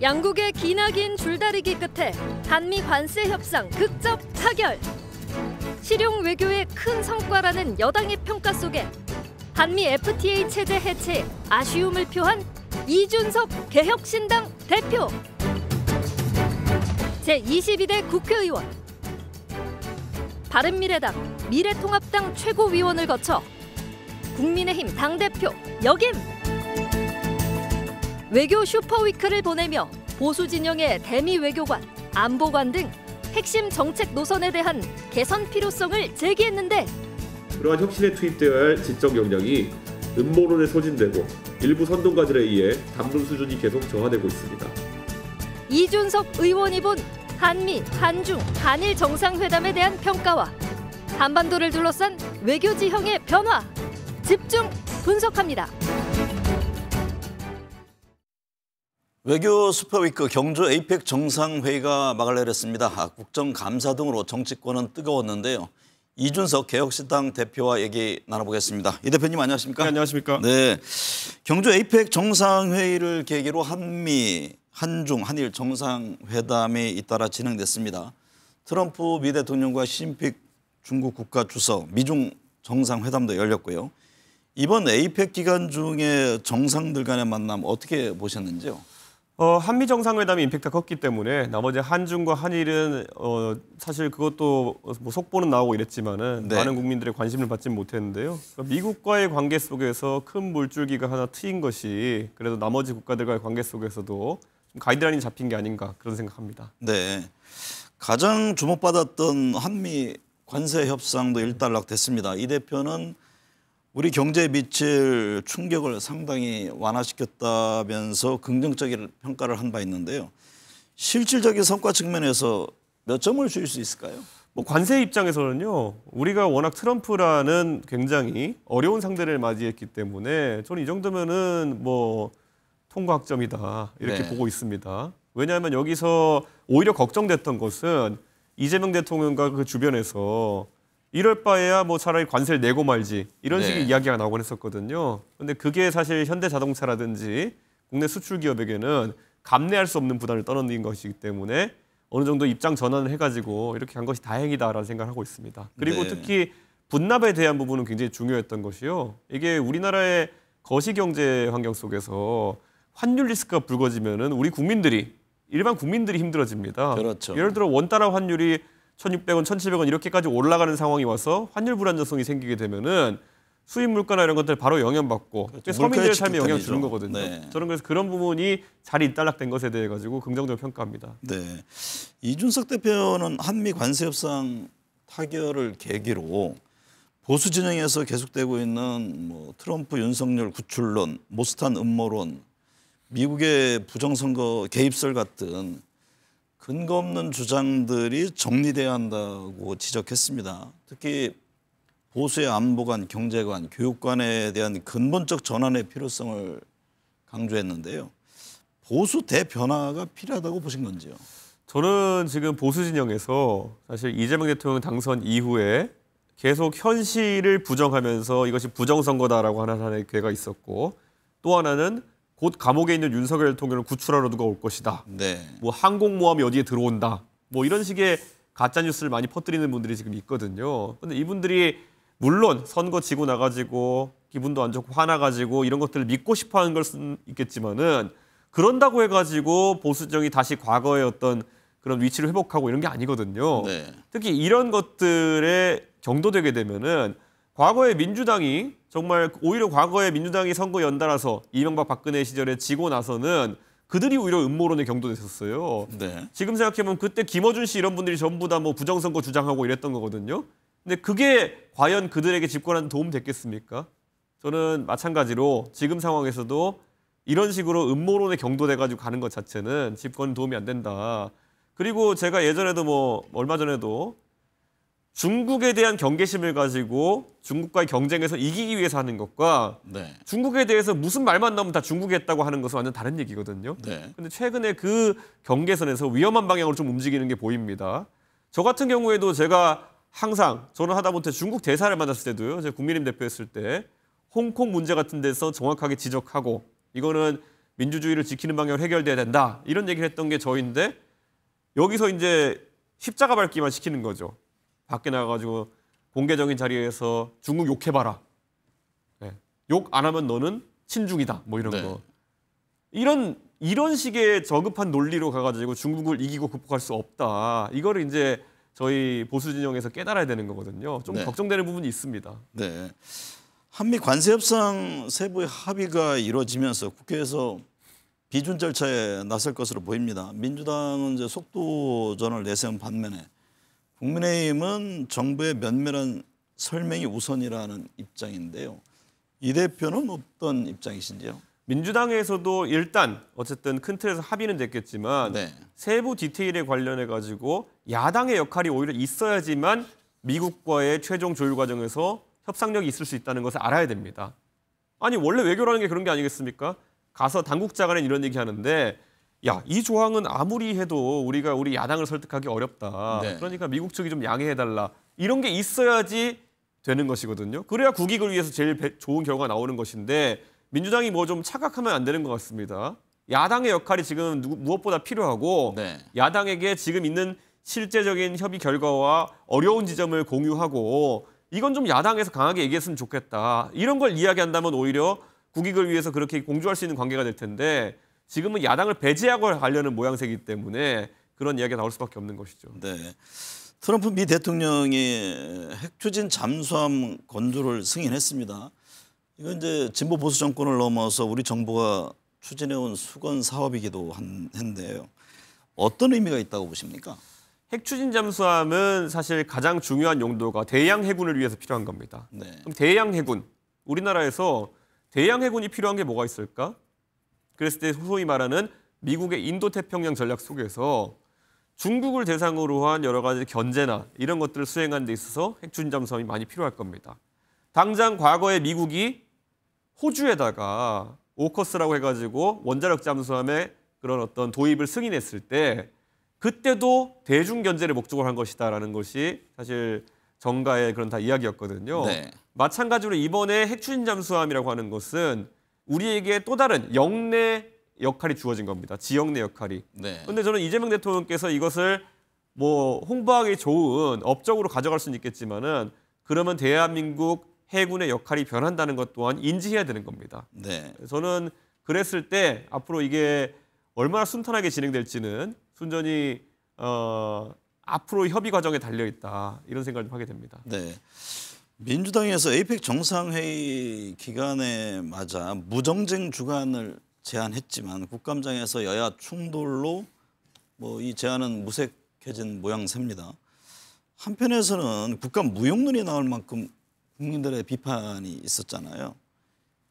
양국의 기나긴 줄다리기 끝에 한미 관세 협상 극적 타결. 실용 외교의 큰 성과라는 여당의 평가 속에 한미 FTA 체제 해체에 아쉬움을 표한 이준석 개혁신당 대표. 제22대 국회의원. 바른미래당, 미래통합당 최고위원을 거쳐 국민의힘 당대표 역임. 외교 슈퍼위크를 보내며 보수 진영의 대미 외교관, 안보관 등 핵심 정책 노선에 대한 개선 필요성을 제기했는데 그러한 혁신에 투입되어야 할 지적 역량이 음모론에 소진되고 일부 선동가들에 의해 담론 수준이 계속 저하되고 있습니다. 이준석 의원이 본 한미, 한중, 한일 정상회담에 대한 평가와 한반도를 둘러싼 외교 지형의 변화, 집중 분석합니다. 외교 슈퍼위크 경주 에이펙 정상회의가 막을 내렸습니다. 국정감사 등으로 정치권은 뜨거웠는데요. 이준석 개혁신당 대표와 얘기 나눠보겠습니다. 이 대표님 안녕하십니까? 네, 안녕하십니까? 네, 경주 에이펙 정상회의를 계기로 한미, 한중, 한일 정상회담이 잇따라 진행됐습니다. 트럼프 미 대통령과 시진핑 중국 국가주석, 미중 정상회담도 열렸고요. 이번 에이펙 기간 중에 정상들 간의 만남 어떻게 보셨는지요? 한미 정상회담이 임팩트가 컸기 때문에 나머지 한중과 한일은 사실 그것도 뭐 속보는 나오고 이랬지만은 네. 많은 국민들의 관심을 받지는 못했는데요. 그러니까 미국과의 관계 속에서 큰 물줄기가 하나 트인 것이 그래도 나머지 국가들과의 관계 속에서도 좀 가이드라인이 잡힌 게 아닌가 그런 생각합니다. 네, 가장 주목받았던 한미 관세 협상도 일단락됐습니다. 이 대표는 우리 경제에 미칠 충격을 상당히 완화시켰다면서 긍정적인 평가를 한 바 있는데요. 실질적인 성과 측면에서 몇 점을 줄 수 있을까요? 뭐 관세 입장에서는요. 우리가 워낙 트럼프라는 굉장히 어려운 상대를 맞이했기 때문에 저는 이 정도면은 뭐 통과 학점이다 이렇게 네. 보고 있습니다. 왜냐하면 여기서 오히려 걱정됐던 것은 이재명 대통령과 그 주변에서 이럴 바에야 뭐 차라리 관세를 내고 말지 이런 식의 이야기가 나오곤 했었거든요. 그런데 그게 사실 현대자동차라든지 국내 수출 기업에게는 감내할 수 없는 부담을 떠넘긴 것이기 때문에 어느 정도 입장 전환을 해가지고 이렇게 간 것이 다행이다라는 생각을 하고 있습니다. 그리고 특히 분납에 대한 부분은 굉장히 중요했던 것이요. 이게 우리나라의 거시경제 환경 속에서 환율 리스크가 불거지면은 우리 국민들이 일반 국민들이 힘들어집니다. 그렇죠. 예를 들어 원달러 환율이 1,600원, 1,700원 이렇게까지 올라가는 상황이 와서 환율 불안정성이 생기게 되면은 수입 물가나 이런 것들 바로 영향받고 그렇죠. 서민들의 삶에 영향을 주는 거거든요. 네. 저는 그래서 그런 부분이 잘 일단락된 것에 대해 가지고 긍정적으로 평가합니다. 네, 이준석 대표는 한미 관세 협상 타결을 계기로 보수 진영에서 계속되고 있는 뭐 트럼프 윤석열 구출론, 모스탄 음모론, 미국의 부정선거 개입설 같은 근거 없는 주장들이 정리돼야 한다고 지적했습니다. 특히 보수의 안보관, 경제관, 교육관에 대한 근본적 전환의 필요성을 강조했는데요. 보수 대변화가 필요하다고 보신 건지요? 저는 지금 보수 진영에서 사실 이재명 대통령 당선 이후에 계속 현실을 부정하면서 이것이 부정선거다라고 하는 하나의 괴가 있었고 또 하나는 곧 감옥에 있는 윤석열 대통령을 구출하러 누가 올 것이다. 네. 뭐 항공모함이 어디에 들어온다. 뭐 이런 식의 가짜 뉴스를 많이 퍼뜨리는 분들이 지금 있거든요. 근데 이분들이 물론 선거 지고 나가지고 기분도 안 좋고 화나가지고 이런 것들을 믿고 싶어하는 걸 수는 있겠지만은 그런다고 해가지고 보수정이 다시 과거의 어떤 그런 위치를 회복하고 이런 게 아니거든요. 네. 특히 이런 것들에 경도되게 되면은 과거의 민주당이 정말 오히려 과거의 민주당이 선거 연달아서 이명박 박근혜 시절에 지고 나서는 그들이 오히려 음모론에 경도됐었어요. 네. 지금 생각해보면 그때 김어준 씨 이런 분들이 전부 다 뭐 부정선거 주장하고 이랬던 거거든요. 근데 그게 과연 그들에게 집권하는 도움 됐겠습니까? 저는 마찬가지로 지금 상황에서도 이런 식으로 음모론에 경도돼가지고 가는 것 자체는 집권 도움이 안 된다. 그리고 제가 예전에도 뭐 얼마 전에도 중국에 대한 경계심을 가지고 중국과의 경쟁에서 이기기 위해서 하는 것과 중국에 대해서 무슨 말만 나오면 다 중국이 했다고 하는 것은 완전 다른 얘기거든요. 근데 최근에 그 경계선에서 위험한 방향으로 좀 움직이는 게 보입니다. 저 같은 경우에도 제가 항상 저는 하다못해 중국 대사를 만났을 때도요. 제가 국민의힘 대표였을 때 홍콩 문제 같은 데서 정확하게 지적하고 이거는 민주주의를 지키는 방향으로 해결돼야 된다. 이런 얘기를 했던 게 저인데 여기서 이제 십자가 밟기만 시키는 거죠. 밖에 나가가지고 공개적인 자리에서 중국 욕해봐라. 네. 욕 안 하면 너는 친중이다. 뭐 이런 네. 거. 이런 식의 저급한 논리로 가가지고 중국을 이기고 극복할 수 없다. 이거를 이제 저희 보수 진영에서 깨달아야 되는 거거든요. 좀 네. 걱정되는 부분이 있습니다. 네. 한미 관세 협상 세부의 합의가 이루어지면서 국회에서 비준 절차에 나설 것으로 보입니다. 민주당은 이제 속도전을 내세운 반면에 국민의힘은 정부의 면밀한 설명이 우선이라는 입장인데요. 이 대표는 어떤 입장이신지요? 민주당에서도 일단 어쨌든 큰 틀에서 합의는 됐겠지만 네. 세부 디테일에 관련해 가지고 야당의 역할이 오히려 있어야지만 미국과의 최종 조율 과정에서 협상력이 있을 수 있다는 것을 알아야 됩니다. 아니 원래 외교라는 게 그런 게 아니겠습니까? 가서 당국자 간에 이런 얘기 하는데 야, 이 조항은 아무리 해도 우리가 우리 야당을 설득하기 어렵다. 네. 그러니까 미국 측이 좀 양해해달라. 이런 게 있어야지 되는 것이거든요. 그래야 국익을 위해서 제일 좋은 결과가 나오는 것인데 민주당이 뭐 좀 착각하면 안 되는 것 같습니다. 야당의 역할이 지금 무엇보다 필요하고 네. 야당에게 지금 있는 실제적인 협의 결과와 어려운 지점을 공유하고 이건 좀 야당에서 강하게 얘기했으면 좋겠다. 이런 걸 이야기한다면 오히려 국익을 위해서 그렇게 공조할 수 있는 관계가 될 텐데 지금은 야당을 배제하고 가려는 모양새이기 때문에 그런 이야기가 나올 수밖에 없는 것이죠. 네. 트럼프 미 대통령이 핵추진 잠수함 건조를 승인했습니다. 이건 이제 진보 보수 정권을 넘어서 우리 정부가 추진해온 수건 사업이기도 한데요. 어떤 의미가 있다고 보십니까? 핵추진 잠수함은 사실 가장 중요한 용도가 대양 해군을 위해서 필요한 겁니다. 네. 그럼 대양 해군, 우리나라에서 대양 해군이 필요한 게 뭐가 있을까? 그랬을 때 소위 말하는 미국의 인도태평양 전략 속에서 중국을 대상으로 한 여러 가지 견제나 이런 것들을 수행하는 데 있어서 핵추진 잠수함이 많이 필요할 겁니다. 당장 과거에 미국이 호주에다가 오커스라고 해가지고 원자력 잠수함의 그런 어떤 도입을 승인했을 때 그때도 대중 견제를 목적으로 한 것이다라는 것이 사실 정가의 그런 다 이야기였거든요. 네. 마찬가지로 이번에 핵추진 잠수함이라고 하는 것은 우리에게 또 다른 영내 역할이 주어진 겁니다. 지역 내 역할이. 네. 그런데 저는 이재명 대통령께서 이것을 뭐 홍보하기 좋은 업적으로 가져갈 수는 있겠지만은 그러면 대한민국 해군의 역할이 변한다는 것 또한 인지해야 되는 겁니다. 네. 저는 그랬을 때 앞으로 이게 얼마나 순탄하게 진행될지는 순전히 앞으로 협의 과정에 달려 있다 이런 생각을 좀 하게 됩니다. 네. 민주당에서 에이펙 정상회의 기간에 맞아 무정쟁 주간을 제안했지만 국감장에서 여야 충돌로 뭐 이 제안은 무색해진 모양새입니다. 한편에서는 국감 무용론이 나올 만큼 국민들의 비판이 있었잖아요.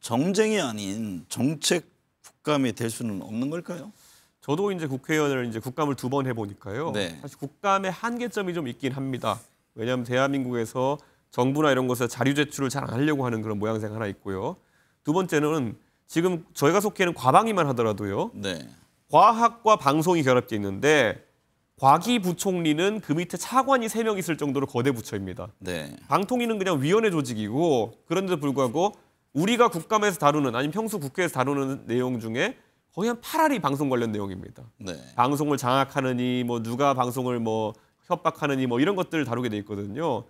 정쟁이 아닌 정책 국감이 될 수는 없는 걸까요? 저도 이제 국회의원을 이제 국감을 2번 해보니까요. 네. 사실 국감의 한계점이 좀 있긴 합니다. 왜냐하면 대한민국에서 정부나 이런 곳에서 자료 제출을 잘 안 하려고 하는 그런 모양새가 하나 있고요. 두 번째는 지금 저희가 속해는 과방위만 하더라도요. 네. 과학과 방송이 결합되어 있는데 과기부총리는 그 밑에 차관이 3명 있을 정도로 거대 부처입니다. 네. 방통위는 그냥 위원회 조직이고 그런데도 불구하고 우리가 국감에서 다루는 아니면 평소 국회에서 다루는 내용 중에 거의 한 8할이 방송 관련 내용입니다. 네. 방송을 장악하느니 뭐 누가 방송을 뭐 협박하느니 뭐 이런 것들을 다루게 돼 있거든요.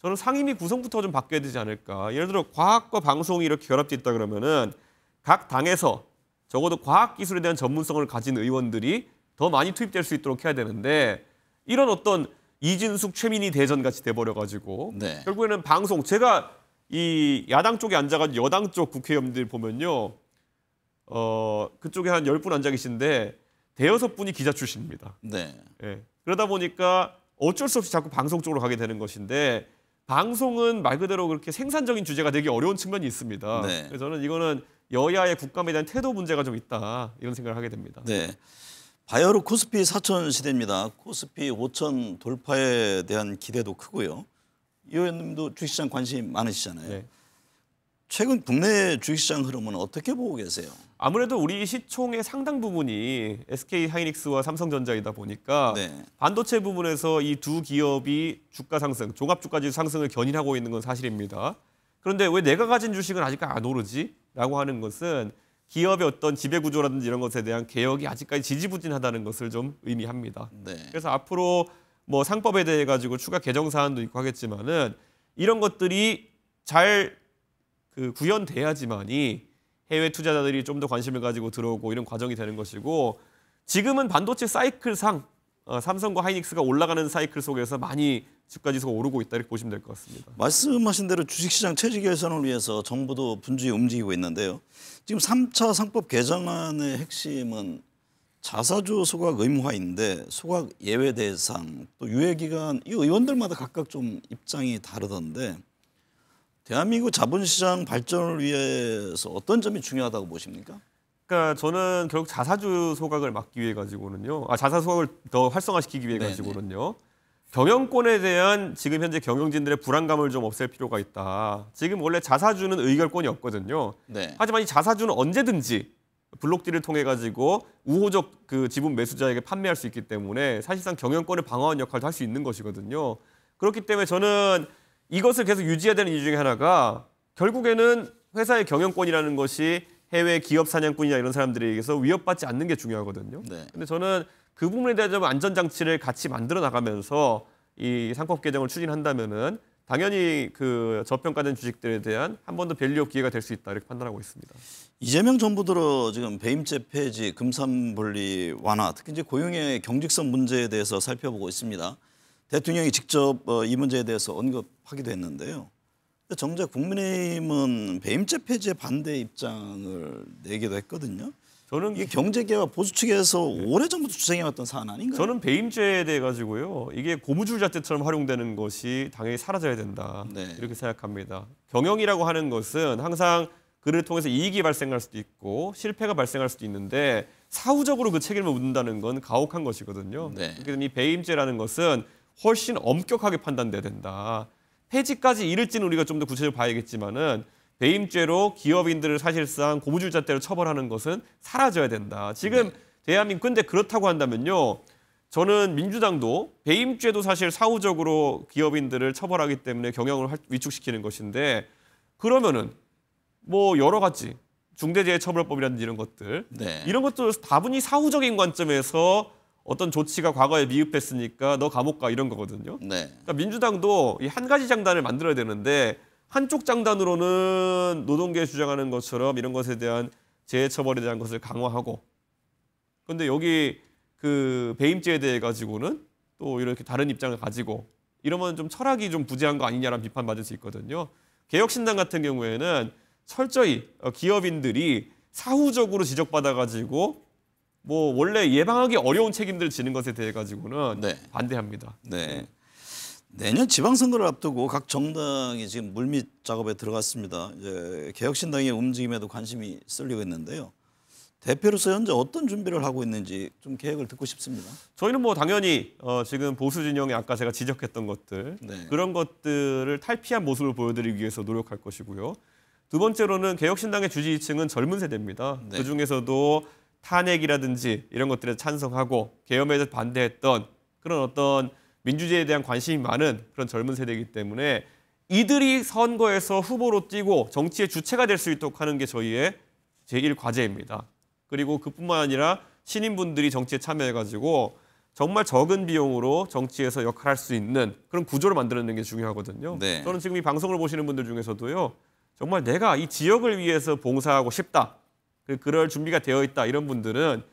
저는 상임위 구성부터 좀 바뀌어야 되지 않을까. 예를 들어 과학과 방송이 이렇게 결합돼 있다 그러면은 각 당에서 적어도 과학 기술에 대한 전문성을 가진 의원들이 더 많이 투입될 수 있도록 해야 되는데 이런 어떤 이진숙 최민희 대전 같이 돼버려 가지고 네. 결국에는 방송 제가 이 야당 쪽에 앉아가지고 여당 쪽 국회의원들 보면요. 그쪽에 한 10분 앉아 계신데 대여섯 분이 기자 출신입니다. 네. 예. 그러다 보니까 어쩔 수 없이 자꾸 방송 쪽으로 가게 되는 것인데 방송은 말 그대로 그렇게 생산적인 주제가 되기 어려운 측면이 있습니다. 네. 그래서 저는 이거는 여야의 국감에 대한 태도 문제가 좀 있다 이런 생각을 하게 됩니다. 네. 바이오로 코스피 4천 시대입니다. 코스피 5천 돌파에 대한 기대도 크고요. 이 의원님도 주식시장 관심 많으시잖아요. 네. 최근 국내 주식시장 흐름은 어떻게 보고 계세요? 아무래도 우리 시총의 상당 부분이 SK 하이닉스와 삼성전자이다 보니까 네. 반도체 부분에서 이 두 기업이 주가 상승, 종합주가지수 상승을 견인하고 있는 건 사실입니다. 그런데 왜 내가 가진 주식은 아직 안 오르지? 라고 하는 것은 기업의 어떤 지배 구조라든지 이런 것에 대한 개혁이 아직까지 지지부진하다는 것을 좀 의미합니다. 네. 그래서 앞으로 뭐 상법에 대해 가지고 추가 개정 사안도 있고 하겠지만은 이런 것들이 잘 구현돼야지만이 해외 투자자들이 좀 더 관심을 가지고 들어오고 이런 과정이 되는 것이고 지금은 반도체 사이클상 삼성과 하이닉스가 올라가는 사이클 속에서 많이 주가지수가 오르고 있다 이렇게 보시면 될 것 같습니다. 말씀하신 대로 주식시장 체질 개선을 위해서 정부도 분주히 움직이고 있는데요. 지금 3차 상법 개정안의 핵심은 자사주 소각 의무화인데 소각 예외 대상 또 유예 기간 이 의원들마다 각각 좀 입장이 다르던데 대한민국 자본시장 발전을 위해서 어떤 점이 중요하다고 보십니까? 그러니까 저는 결국 자사주 소각을 막기 위해 가지고는요. 자사 소각을 더 활성화시키기 위해 가지고는요. 경영권에 대한 지금 현재 경영진들의 불안감을 좀 없앨 필요가 있다. 지금 원래 자사주는 의결권이 없거든요. 네. 하지만 이 자사주는 언제든지 블록딜을 통해 가지고 우호적 지분 매수자에게 판매할 수 있기 때문에 사실상 경영권을 방어하는 역할도 할 수 있는 것이거든요. 그렇기 때문에 저는 이것을 계속 유지해야 되는 이유 중에 하나가 결국에는 회사의 경영권이라는 것이 해외 기업 사냥꾼이나 이런 사람들에게서 위협받지 않는 게 중요하거든요. 네. 근데 저는 그 부분에 대한 좀 안전장치를 같이 만들어 나가면서 이 상법 개정을 추진한다면은 당연히 저평가된 주식들에 대한 한 번 더 밸류업 기회가 될 수 있다 이렇게 판단하고 있습니다. 이재명 정부 들어 지금 배임죄 폐지, 금산분리 완화, 특히 이제 고용의 경직성 문제에 대해서 살펴보고 있습니다. 대통령이 직접 이 문제에 대해서 언급하기도 했는데요. 정작 국민의힘은 배임죄 폐지에 반대 입장을 내기도 했거든요. 저는 이게 경제계와 보수 측에서 오래전부터 주장해왔던 사안 아닌가요? 저는 배임죄에 대해 가지고요. 이게 고무줄잣대처럼 활용되는 것이 당연히 사라져야 된다. 네. 이렇게 생각합니다. 경영이라고 하는 것은 항상 그를 통해서 이익이 발생할 수도 있고 실패가 발생할 수도 있는데 사후적으로 그 책임을 묻는다는 건 가혹한 것이거든요. 네. 그래서 이 배임죄라는 것은 훨씬 엄격하게 판단돼야 된다. 폐지까지 이를지는 우리가 좀 더 구체적으로 봐야겠지만은 배임죄로 기업인들을 사실상 고무줄잣대로 처벌하는 것은 사라져야 된다. 지금 대한민국 근데 그렇다고 한다면요. 저는 민주당도 배임죄도 사실 사후적으로 기업인들을 처벌하기 때문에 경영을 위축시키는 것인데 그러면은 뭐 여러 가지 중대재해처벌법이라든지 이런 것들 네. 이런 것도 다분히 사후적인 관점에서 어떤 조치가 과거에 미흡했으니까 너 감옥 가 이런 거거든요. 네. 그러니까 민주당도 이 한 가지 장단을 만들어야 되는데 한쪽 장단으로는 노동계 주장하는 것처럼 이런 것에 대한 재해 처벌에 대한 것을 강화하고 그런데 여기 배임죄에 대해 가지고는 또 이렇게 다른 입장을 가지고 이러면 좀 철학이 좀 부재한 거 아니냐라는 비판 받을 수 있거든요. 개혁신당 같은 경우에는 철저히 기업인들이 사후적으로 지적받아 가지고 뭐 원래 예방하기 어려운 책임들을 지는 것에 대해 가지고는 네. 반대합니다. 네. 내년 지방선거를 앞두고 각 정당이 지금 물밑 작업에 들어갔습니다. 이제 개혁신당의 움직임에도 관심이 쏠리고 있는데요. 대표로서 현재 어떤 준비를 하고 있는지 좀 계획을 듣고 싶습니다. 저희는 뭐 당연히 지금 보수 진영에 아까 제가 지적했던 것들 네. 그런 것들을 탈피한 모습을 보여드리기 위해서 노력할 것이고요. 두 번째로는 개혁신당의 지지층은 젊은 세대입니다. 네. 그중에서도 탄핵이라든지 이런 것들에 찬성하고 계엄에 대해서 반대했던 그런 어떤 민주주의에 대한 관심이 많은 그런 젊은 세대이기 때문에 이들이 선거에서 후보로 뛰고 정치의 주체가 될 수 있도록 하는 게 저희의 제1과제입니다. 그리고 그뿐만 아니라 신인분들이 정치에 참여해가지고 정말 적은 비용으로 정치에서 역할할 수 있는 그런 구조를 만드는 게 중요하거든요. 네. 저는 지금 이 방송을 보시는 분들 중에서도요. 정말 내가 이 지역을 위해서 봉사하고 싶다. 그럴 준비가 되어 있다. 이런 분들은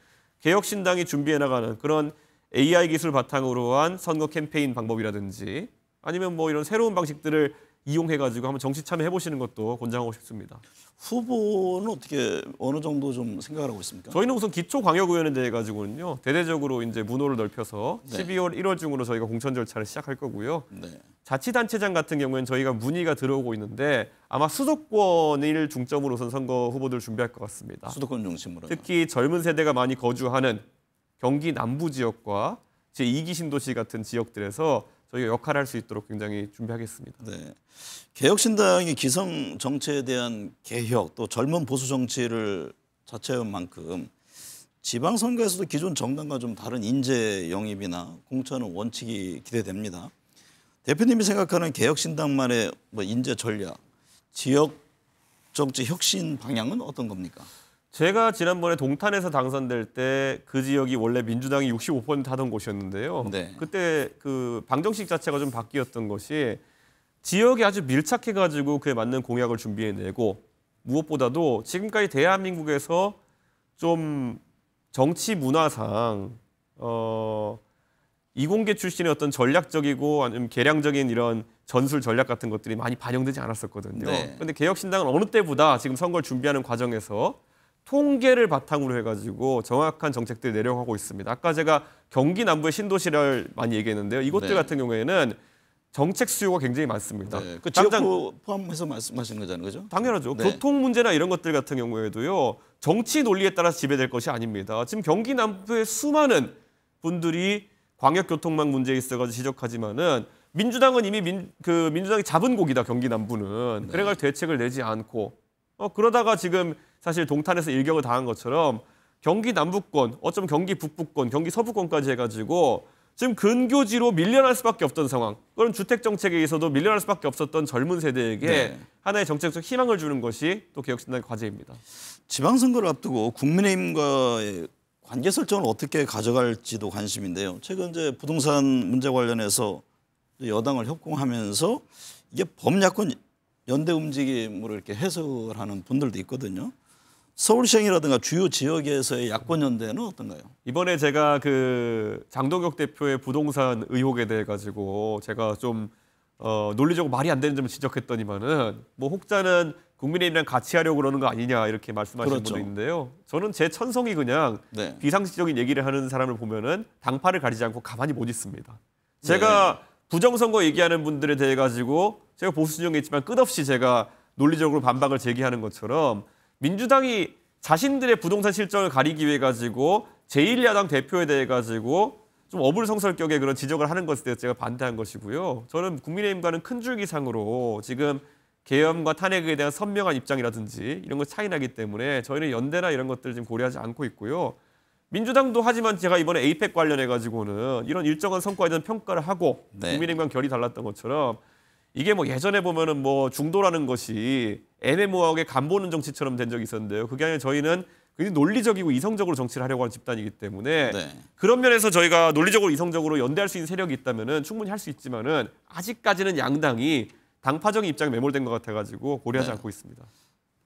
개혁신당이 준비해 나가는 그런 AI 기술 바탕으로 한 선거 캠페인 방법이라든지 아니면 뭐 이런 새로운 방식들을 이용해가지고 한번 정치 참여해보시는 것도 권장하고 싶습니다. 후보는 어떻게 어느 정도 좀 생각을 하고 있습니까? 저희는 우선 기초광역의원에 대해 가지고는요 대대적으로 이제 문호를 넓혀서 네. 12월 1월 중으로 저희가 공천 절차를 시작할 거고요. 네. 자치단체장 같은 경우에는 저희가 문의가 들어오고 있는데 아마 수도권을 중점으로 우선 선거 후보들 준비할 것 같습니다. 수도권 중심으로. 특히 젊은 세대가 많이 거주하는 경기 남부 지역과 제2기 신도시 같은 지역들에서 저희가 역할을 할 수 있도록 굉장히 준비하겠습니다. 네. 개혁신당이 기성 정치에 대한 개혁 또 젊은 보수 정치를 자처한 만큼 지방선거에서도 기존 정당과 좀 다른 인재 영입이나 공천은 원칙이 기대됩니다. 대표님이 생각하는 개혁신당만의 뭐 인재 전략, 지역 정치 혁신 방향은 어떤 겁니까? 제가 지난번에 동탄에서 당선될 때 그 지역이 원래 민주당이 65% 하던 곳이었는데요. 네. 그때 그 방정식 자체가 좀 바뀌었던 것이 지역에 아주 밀착해가지고 그에 맞는 공약을 준비해내고 무엇보다도 지금까지 대한민국에서 좀 정치 문화상 이공계 출신의 어떤 전략적이고 아니면 계량적인 이런 전술 전략 같은 것들이 많이 반영되지 않았었거든요. 네. 그런데 개혁신당은 어느 때보다 지금 선거를 준비하는 과정에서 통계를 바탕으로 해가지고 정확한 정책들을 내려가고 있습니다. 아까 제가 경기 남부의 신도시를 많이 얘기했는데요. 이곳들 네. 같은 경우에는 정책 수요가 굉장히 많습니다. 네. 그 당장 지역구 포함해서 말씀하신 거잖아요, 그죠? 당연하죠. 네. 교통 문제나 이런 것들 같은 경우에도요. 정치 논리에 따라서 지배될 것이 아닙니다. 지금 경기 남부의 수많은 분들이 광역교통망 문제에 있어가지고 지적하지만은 민주당은 이미 민주당이 잡은 곡이다. 경기 남부는. 네. 그래가지고 대책을 내지 않고 그러다가 지금 사실 동탄에서 일격을 당한 것처럼 경기 남부권, 어쩌면 경기 북부권, 경기 서부권까지 해가지고 지금 근교지로 밀려날 수밖에 없던 상황. 그런 주택 정책에 있어서도 밀려날 수밖에 없었던 젊은 세대에게 네. 하나의 정책적 희망을 주는 것이 또 개혁신당의 과제입니다. 지방선거를 앞두고 국민의힘과의 관계 설정을 어떻게 가져갈지도 관심인데요. 최근 이제 부동산 문제 관련해서 여당을 협공하면서 이게 범야권 연대 움직임으로 이렇게 해석을 하는 분들도 있거든요. 서울시장이라든가 주요 지역에서의 야권 연대는 어떤가요? 이번에 제가 그 장동혁 대표의 부동산 의혹에 대해 가지고 제가 좀 논리적으로 말이 안 되는 점을 지적했더니만은 뭐 혹자는 국민의힘이랑 같이 하려고 그러는 거 아니냐 이렇게 말씀하시는 그렇죠. 분도 있는데요. 저는 제 천성이 그냥 네. 비상식적인 얘기를 하는 사람을 보면은 당파를 가리지 않고 가만히 못 있습니다. 제가 부정선거 얘기하는 분들에 대해 가지고 제가 보수 진영에 있지만 끝없이 제가 논리적으로 반박을 제기하는 것처럼 민주당이 자신들의 부동산 실정을 가리기 위해 가지고 제1야당 대표에 대해 가지고 좀 어불성설격의 그런 지적을 하는 것에 대해서 제가 반대한 것이고요. 저는 국민의힘과는 큰 줄기상으로 지금 계엄과 탄핵에 대한 선명한 입장이라든지 이런 것 차이 나기 때문에 저희는 연대나 이런 것들을 지금 고려하지 않고 있고요. 민주당도 하지만 제가 이번에 에이펙 관련해 가지고는 이런 일정한 성과에 대한 평가를 하고 네. 국민의힘과 결이 달랐던 것처럼 이게 뭐 예전에 보면은 뭐 중도라는 것이 애매모호하게 간보는 정치처럼 된 적이 있었는데요. 그게 아니라 저희는 굉장히 논리적이고 이성적으로 정치를 하려고 하는 집단이기 때문에 네. 그런 면에서 저희가 논리적으로 이성적으로 연대할 수 있는 세력이 있다면은 충분히 할 수 있지만은 아직까지는 양당이 당파적인 입장에 매몰된 것 같아가지고 고려하지 네. 않고 있습니다.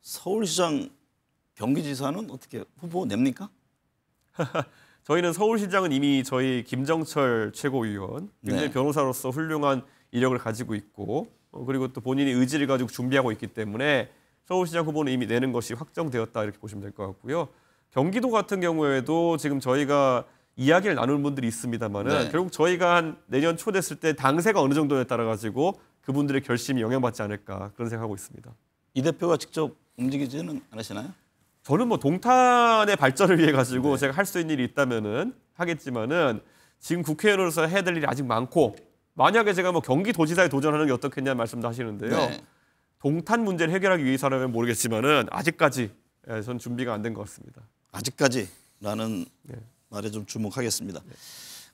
서울시장 경기지사는 어떻게 후보 냅니까? 저희는 서울시장은 이미 저희 김정철 최고위원, 굉장히 네. 변호사로서 훌륭한 이력을 가지고 있고 그리고 또 본인이 의지를 가지고 준비하고 있기 때문에 서울시장 후보는 이미 내는 것이 확정되었다 이렇게 보시면 될 것 같고요. 경기도 같은 경우에도 지금 저희가 이야기를 나누는 분들이 있습니다만은 네. 결국 저희가 한 내년 초 됐을 때 당세가 어느 정도에 따라 가지고 그분들의 결심이 영향받지 않을까 그런 생각하고 있습니다. 이 대표가 직접 움직이지는 않으시나요? 저는 뭐 동탄의 발전을 위해 가지고 제가 할 수 있는 일이 있다면은 하겠지만은 지금 국회의원으로서 해야 될 일이 아직 많고 만약에 제가 뭐 경기도지사에 도전하는 게 어떻겠냐 말씀도 하시는데요. 네. 동탄 문제를 해결하기 위해서라면 모르겠지만은 아직까지 전 준비가 안 된 것 같습니다. 아직까지라는 말에 좀 주목하겠습니다.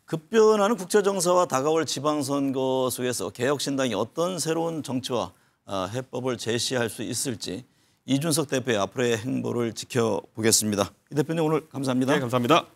급변하는 국제정세와 다가올 지방선거 속에서 개혁신당이 어떤 새로운 정치와 해법을 제시할 수 있을지 이준석 대표의 앞으로의 행보를 지켜보겠습니다. 이 대표님 오늘 감사합니다. 네, 감사합니다.